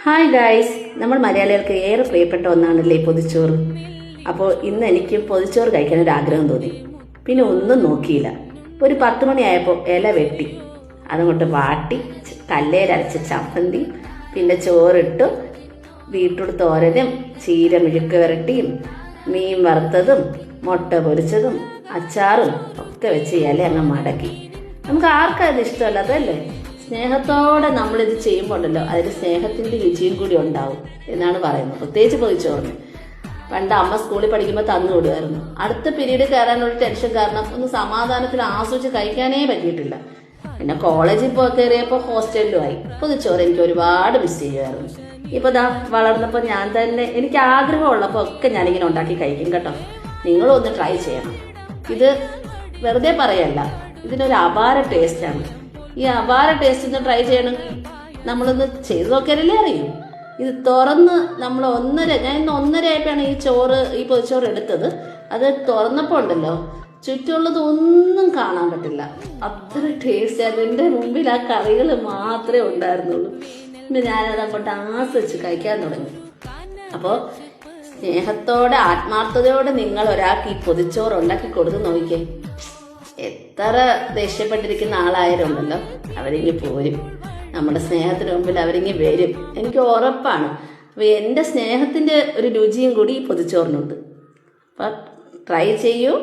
Hi guys, നമ്മൾ മലയാളികൾക്ക് ഏറെ പ്രിയപ്പെട്ട ഒന്നാണല്ലേ പൊതിച്ചോറ്. അപ്പോൾ ഇന്ന് എനിക്ക് പൊതിച്ചോറ് കഴിക്കാൻ ഒരു ആഗ്രഹം തോന്നി. പിന്നെ ഒന്നും നോക്കിയില്ല. ഒരു 10 മണിയായപ്പോൾ ഇല വെട്ടി അതങ്ങോട്ട് വാട്ടി കല്ലേരരച്ച ചമ്മന്തി, പിന്നെ ചോറിട്ടു, ബീട്രൂട്ട് തോരനും ചീര മെഴുക്ക് വരട്ടിയും മീൻ വറുത്തതും മുട്ട പൊരിച്ചതും അച്ചാറും ഒക്കെ വെച്ച് ഇല അങ്ങ് മടക്കി. നമുക്ക് ആർക്കും അത് ഇഷ്ടമല്ലാത്തല്ലേ? സ്നേഹത്തോടെ നമ്മളിത് ചെയ്യുമ്പോൾ ഉണ്ടല്ലോ, അതിൽ സ്നേഹത്തിൻ്റെ രുചിയും കൂടി ഉണ്ടാവും എന്നാണ് പറയുന്നത്. പ്രത്യേകിച്ച് പൊതിച്ചോറിന് പണ്ട് അമ്മ സ്കൂളിൽ പഠിക്കുമ്പോൾ തന്നു വിടുമായിരുന്നു. അടുത്ത പീരീഡ് കയറാനുള്ള ടെൻഷൻ കാരണം ഒന്ന് സമാധാനത്തിൽ ആസ്വദിച്ച് കഴിക്കാനേ പറ്റിയിട്ടില്ല. പിന്നെ കോളേജിൽ കയറിയപ്പോൾ ഹോസ്റ്റലിലുമായി. പൊതിച്ചോറ് എനിക്ക് ഒരുപാട് മിസ് ചെയ്യുമായിരുന്നു. ഇപ്പോൾ ദാ വളർന്നപ്പോൾ ഞാൻ തന്നെ എനിക്ക് ആഗ്രഹമുള്ളപ്പോൾ ഒക്കെ ഞാനിങ്ങനെ ഉണ്ടാക്കി കഴിക്കും കേട്ടോ. നിങ്ങളും ഒന്ന് ട്രൈ ചെയ്യണം. ഇത് വെറുതെ പറയല്ല, ഇതിനൊരു അപാര ടേസ്റ്റാണ്. ഈ അപാര ടേസ്റ്റ് ഒന്ന് ട്രൈ ചെയ്യണമെങ്കിൽ നമ്മളൊന്ന് ചെയ്ത് നോക്കിയാലല്ലേ അറിയൂ. ഇത് തുറന്ന് നമ്മൾ ഞാൻ ഇന്ന് 1:30 ആയപ്പോഴാണ് ഈ പൊതിച്ചോറ് എടുത്തത്. അത് തുറന്നപ്പോൾ ഉണ്ടല്ലോ, ചുറ്റുമുള്ളത് ഒന്നും കാണാൻ പറ്റില്ല. അത്ര ടേസ്റ്റ് ആയിരുന്നു. എൻ്റെ മുമ്പിൽ ആ കറികൾ മാത്രമേ ഉണ്ടായിരുന്നുള്ളൂ. പിന്നെ ഞാനത് അങ്ങോട്ട് ആസ്വദിച്ച് കഴിക്കാൻ തുടങ്ങി. അപ്പോൾ സ്നേഹത്തോടെ ആത്മാർത്ഥതയോടെ നിങ്ങൾ ഒരാൾക്ക് ഈ പൊതിച്ചോറ് ഉണ്ടാക്കി കൊടുത്ത് നോക്കിക്കേ. എത്ര ദേഷ്യപ്പെട്ടിരിക്കുന്ന ആളായാലുണ്ടല്ലോ, അവരിങ്ങി പോരും. നമ്മുടെ സ്നേഹത്തിന് മുമ്പിൽ അവരിങ്ങി വരും, എനിക്ക് ഉറപ്പാണ്. അപ്പോൾ എൻ്റെ സ്നേഹത്തിൻ്റെ ഒരു രുചിയും കൂടി ഈ പൊതിച്ചോറിനുണ്ട്. അപ്പം ട്രൈ ചെയ്യൂ.